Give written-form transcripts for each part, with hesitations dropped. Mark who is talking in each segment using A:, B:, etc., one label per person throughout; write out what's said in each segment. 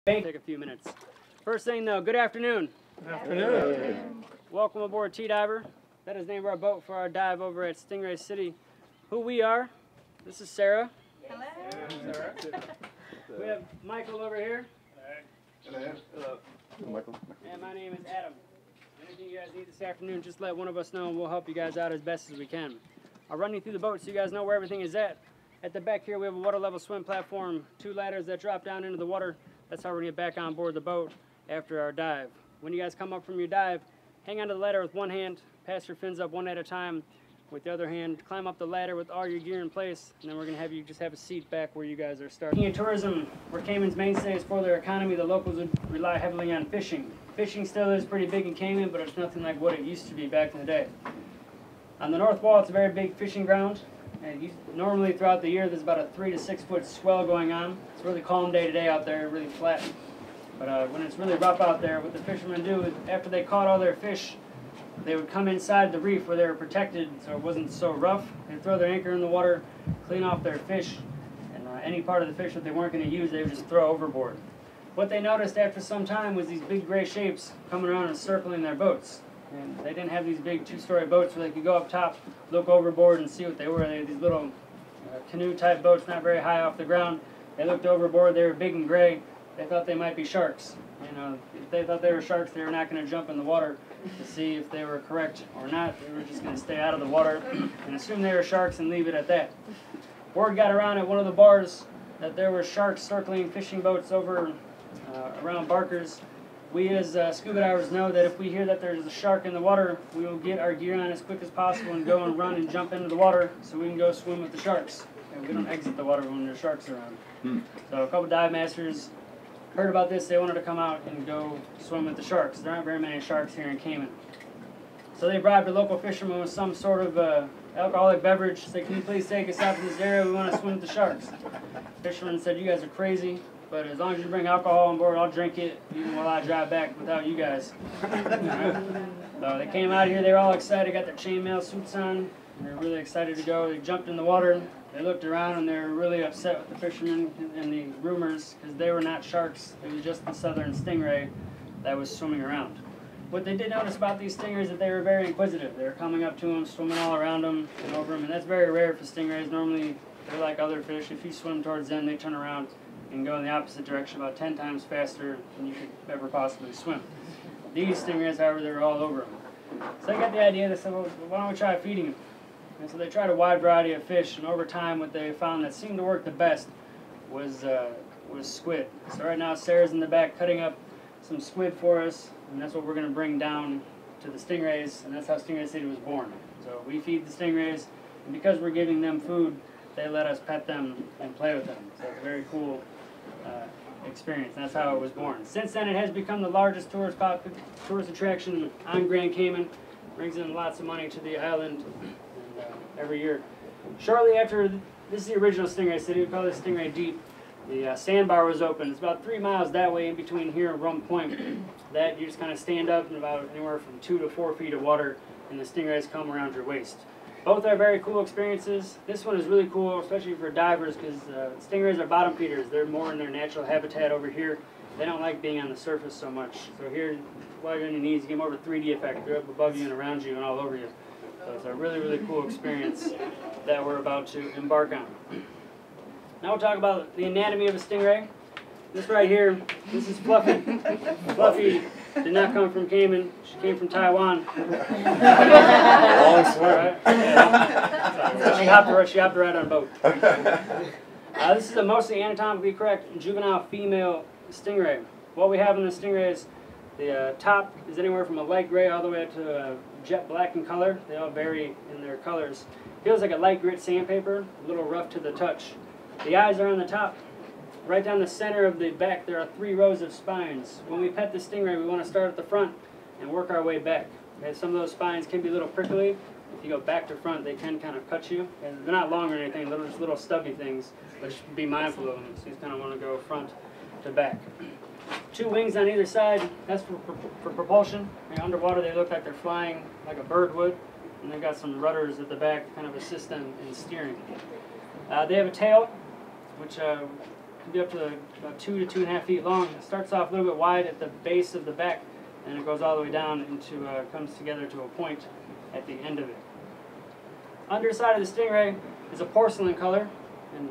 A: Take a few minutes. First thing though, good afternoon.
B: Good afternoon.
A: Welcome aboard T-Diver. That is the name of our boat for our dive over at Stingray City. Who we are, this is Sarah.
C: Hello.
A: Sarah. We have Michael over here.
B: Hello. Michael.
A: And my name is Adam. Anything you guys need this afternoon, just let one of us know and we'll help you guys out as best as we can. I'll run you through the boat so you guys know where everything is at. At the back here we have a water level swim platform, 2 ladders that drop down into the water. That's how we're going to get back on board the boat after our dive. When you guys come up from your dive, hang onto the ladder with one hand, pass your fins up one at a time. With the other hand, climb up the ladder with all your gear in place, and then we're going to have you just have a seat back where you guys are starting. In tourism, where Cayman's mainstay is for their economy, the locals would rely heavily on fishing. Fishing still is pretty big in Cayman, but it's nothing like what it used to be back in the day. On the north wall, it's a very big fishing ground. And normally throughout the year, there's about a 3 to 6 foot swell going on. It's a really calm day today out there, really flat. But when it's really rough out there, what the fishermen do is after they caught all their fish, they would come inside the reef where they were protected so it wasn't so rough. They'd throw their anchor in the water, clean off their fish, and any part of the fish that they weren't going to use, they would just throw overboard. What they noticed after some time was these big gray shapes coming around and circling their boats. And they didn't have these big 2-story boats where they could go up top, look overboard, and see what they were. They had these little canoe-type boats, not very high off the ground. They looked overboard. They were big and gray. They thought they might be sharks. You know, if they thought they were sharks, they were not going to jump in the water to see if they were correct or not. They were just going to stay out of the water and assume they were sharks and leave it at that. Word got around at one of the bars that there were sharks circling fishing boats over around Barker's. We as scuba divers know that if we hear that there's a shark in the water, we will get our gear on as quick as possible and go and run and jump into the water so we can go swim with the sharks. And we don't exit the water when there's sharks around. So a couple dive masters heard about this. They wanted to come out and go swim with the sharks. There aren't very many sharks here in Cayman. So they bribed a local fisherman with some sort of alcoholic beverage. Said, "Can you please take us out to this area? We want to swim with the sharks." The fisherman said, "You guys are crazy. But as long as you bring alcohol on board, I'll drink it even while I drive back without you guys." Right? So they came out here, they were all excited, got their chainmail suits on. They were really excited to go. They jumped in the water. They looked around and they were really upset with the fishermen and the groomers because they were not sharks. It was just the southern stingray that was swimming around. What they did notice about these stingrays is that they were very inquisitive. They were coming up to them, swimming all around them and over them, and that's very rare for stingrays. Normally, they're like other fish. If you swim towards them, they turn around and go in the opposite direction about 10 times faster than you could ever possibly swim. These stingrays, however, they were all over them. So they got the idea, they said, well, why don't we try feeding them? And so they tried a wide variety of fish, and over time what they found that seemed to work the best was squid. So right now Sarah's in the back cutting up some squid for us, and that's what we're going to bring down to the Stingrays, and that's how Stingray City was born. So we feed the Stingrays, and because we're giving them food, they let us pet them and play with them. So it's a very cool experience. That's how it was born. Since then, it has become the largest tourist attraction on Grand Cayman. Brings in lots of money to the island every year. Shortly after, this is the original Stingray City. We call this Stingray Deep. The sandbar was open. It's about 3 miles that way in between here and Rum Point. That you just kind of stand up in about anywhere from 2 to 4 feet of water, and the stingrays come around your waist. Both are very cool experiences. This one is really cool, especially for divers, because stingrays are bottom feeders. They're more in their natural habitat over here. They don't like being on the surface so much. So here, while you're on your knees, you get more of a 3D effect. They're up above you and around you and all over you. So it's a really, really cool experience that we're about to embark on. Now we'll talk about the anatomy of a stingray. This right here, this is Fluffy. Fluffy did not come from Cayman. She came from Taiwan. Right? Yeah. She hopped right on a boat. This is a mostly anatomically correct juvenile female stingray. What we have in the stingray is the top is anywhere from a light gray all the way up to jet black in color. They all vary in their colors. Feels like a light grit sandpaper, a little rough to the touch. The eyes are on the top. Right down the center of the back, there are 3 rows of spines. When we pet the stingray, we want to start at the front and work our way back. Okay, some of those spines can be a little prickly. If you go back to front, they can kind of cut you. And they're not long or anything, they're just little stubby things, but you should be mindful of them. So you kind of want to go front to back. 2 wings on either side, that's for propulsion. Underwater, they look like they're flying like a bird would. And they've got some rudders at the back to kind of assist them in steering. They have a tail, which Could be up to about 2 to 2.5 feet long. It starts off a little bit wide at the base of the back, and it goes all the way down into comes together to a point at the end of it. Underside of the stingray is a porcelain color, and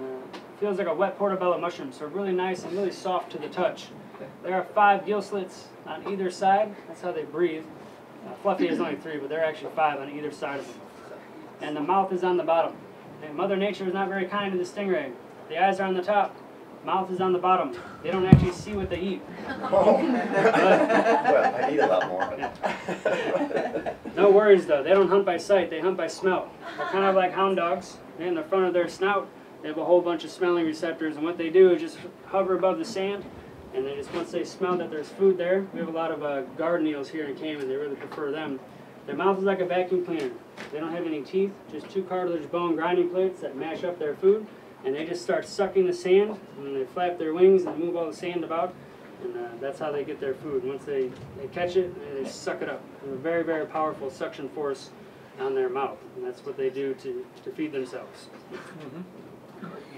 A: feels like a wet portobello mushroom, so really nice and really soft to the touch. There are 5 gill slits on either side. That's how they breathe. Fluffy has only 3, but there are actually 5 on either side of them. And the mouth is on the bottom. And Mother Nature is not very kind to the stingray. The eyes are on the top. Mouth is on the bottom. They don't actually see what they eat.
B: Well, I eat a lot more.
A: No worries though. They don't hunt by sight. They hunt by smell. They're kind of like hound dogs. In the front of their snout, they have a whole bunch of smelling receptors, and what they do is just hover above the sand, and they just, once they smell that there's food there, we have a lot of garden eels here in Cayman. They really prefer them. Their mouth is like a vacuum cleaner. They don't have any teeth, just 2 cartilage bone grinding plates that mash up their food, and they just start sucking the sand, and they flap their wings and move all the sand about, and that's how they get their food. Once they catch it, they suck it up. There's a very, very powerful suction force on their mouth, and that's what they do to feed themselves.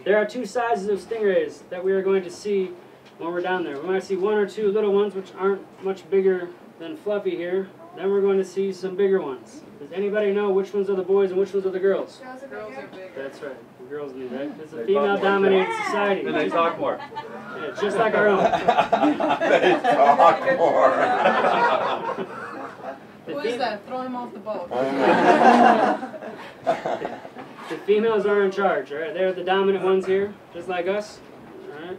A: There are 2 sizes of stingrays that we are going to see when we're down there. We might see 1 or 2 little ones, which aren't much bigger than Fluffy here. Then we're going to see some bigger ones. Does anybody know which ones are the boys and which ones are the girls?
C: Girls are bigger.
A: That's right. The girls need that. It's a female-dominated society.
D: And they talk more.
A: Yeah, just like our own.
B: They talk more.
C: Who is that? Throw him off the boat.
A: The females are in charge, all right? They're the dominant ones here, just like us, all right?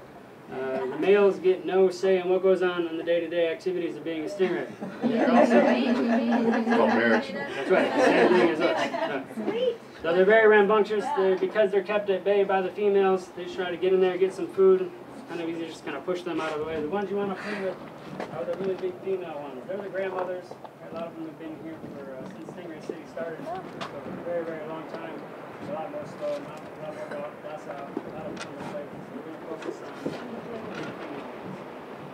A: The males get no say in what goes on in the day-to-day activities of being a stingray. They're also,
B: Oh, marriage.
A: that's right, the same thing as us. Yeah. So they're very rambunctious. Because they're kept at bay by the females, they just try to get in there, get some food. It's kind of easy to just kind of push them out of the way. The ones you want to play with are the really big female ones. They're the grandmothers. A lot of them have been here for since Stingray City started, so for a very, very long time. A lot more slow, a lot more docile, a lot of fun places. We're going to focus on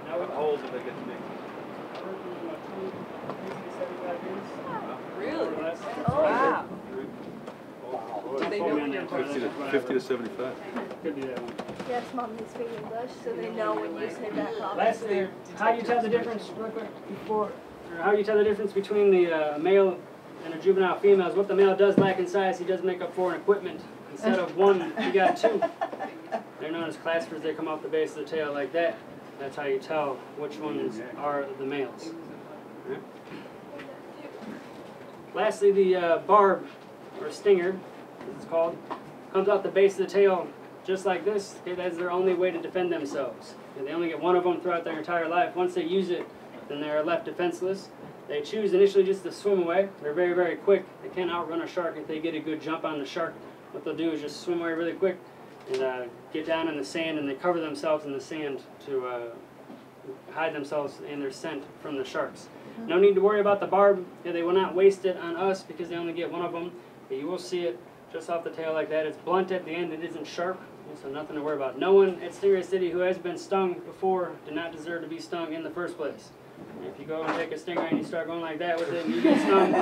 A: now.
D: How old do they get to be?
A: I've worked with about 20 to 75 years.
C: Really?
A: More or less.
C: Oh, wow.
A: Do
C: they know when you're
D: 50 to 75.
A: Could be that one.
E: Yes, Mom, they speak English, so they know when you say back off.
A: Lastly, how do you tell the difference, real quick, how do you tell the difference between the male and a juvenile female? Is what the male does lack in size, he does make up for in equipment. Instead of 1, you got 2. They're known as claspers. They come off the base of the tail like that. That's how you tell which ones are the males. Right. Lastly, the barb, or stinger, as it's called, comes out the base of the tail just like this. Okay, that's their only way to defend themselves. Okay, they only get 1 of them throughout their entire life. Once they use it, then they're left defenseless. They choose initially just to swim away. They're very, very quick. They can't outrun a shark if they get a good jump on the shark. What they'll do is just swim away really quick and get down in the sand, and they cover themselves in the sand to hide themselves and their scent from the sharks. No need to worry about the barb. Yeah, they will not waste it on us because they only get 1 of them. But you will see it just off the tail like that. It's blunt at the end. It isn't sharp, so nothing to worry about. No one at Stingray City who has been stung before did not deserve to be stung in the first place. If you go and take a stingray and you start going like that with it and you get stung,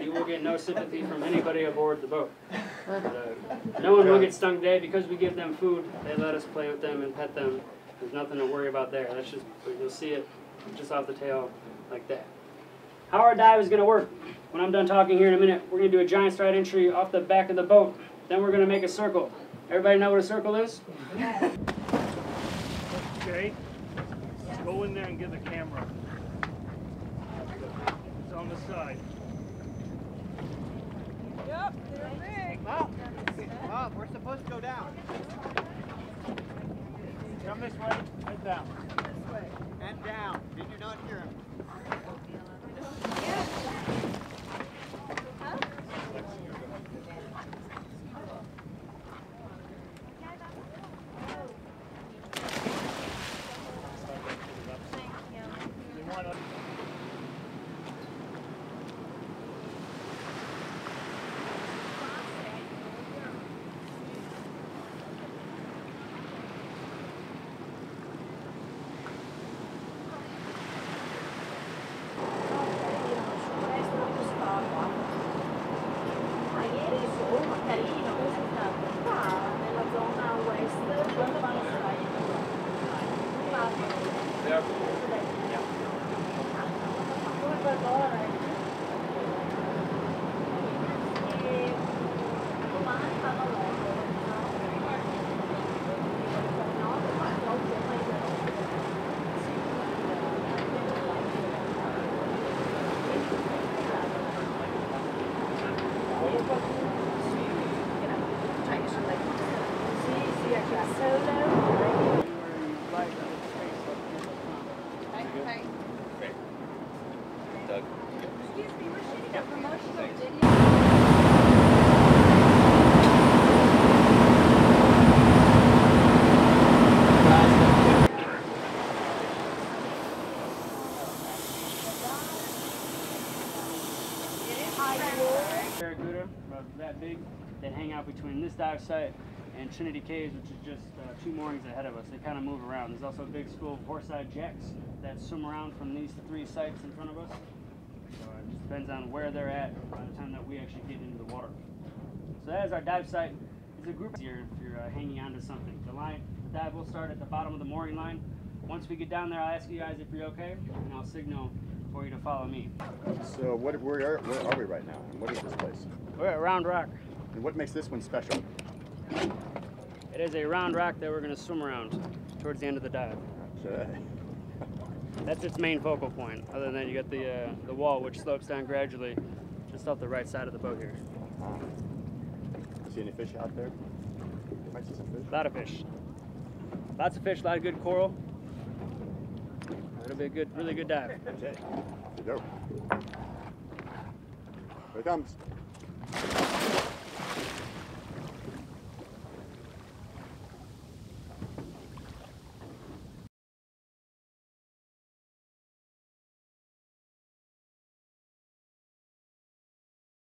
A: you will get no sympathy from anybody aboard the boat. But, no one will get stung today because we give them food. They let us play with them and pet them. There's nothing to worry about there. That's just, you'll see it just off the tail like that. How our dive is going to work. When I'm done talking here in a minute, we're going to do a giant stride entry off the back of the boat. Then we're going to make a circle. Everybody know what a circle is?
F: Okay, go in there and get the camera. It's on the side.
C: Yep, they're big.
G: Bob, we're supposed to go down.
F: Come this way, head down.
C: This way.
G: And down. Did you not hear him?
B: Doug.
E: Excuse me, we're shooting a promotional video.
A: Barracuda, about that big, that hang out between this dive site and Trinity Caves, which is just 2 moorings ahead of us. They kind of move around. There's also a big school of horse-eyed jacks that swim around from these 3 sites in front of us. So it just depends on where they're at by the time that we actually get into the water. So that is our dive site. It's a group here if you're hanging on to something. The dive will start at the bottom of the mooring line. Once we get down there, I'll ask you guys if you're okay, and I'll signal for you to follow me.
B: So where are we right now? And what is this place?
A: We're at Round Rock.
B: And what makes this one special?
A: It is a round rock that we're going to swim around towards the end of the dive.
B: Okay.
A: That's its main focal point. Other than that, you got the wall, which slopes down gradually just off the right side of the boat here.
B: See any fish out there? Might see some fish.
A: A lot of fish. Lots of fish, a lot of good coral. It'll be a good, really good dive.
B: Okay. Here we go. Here it comes.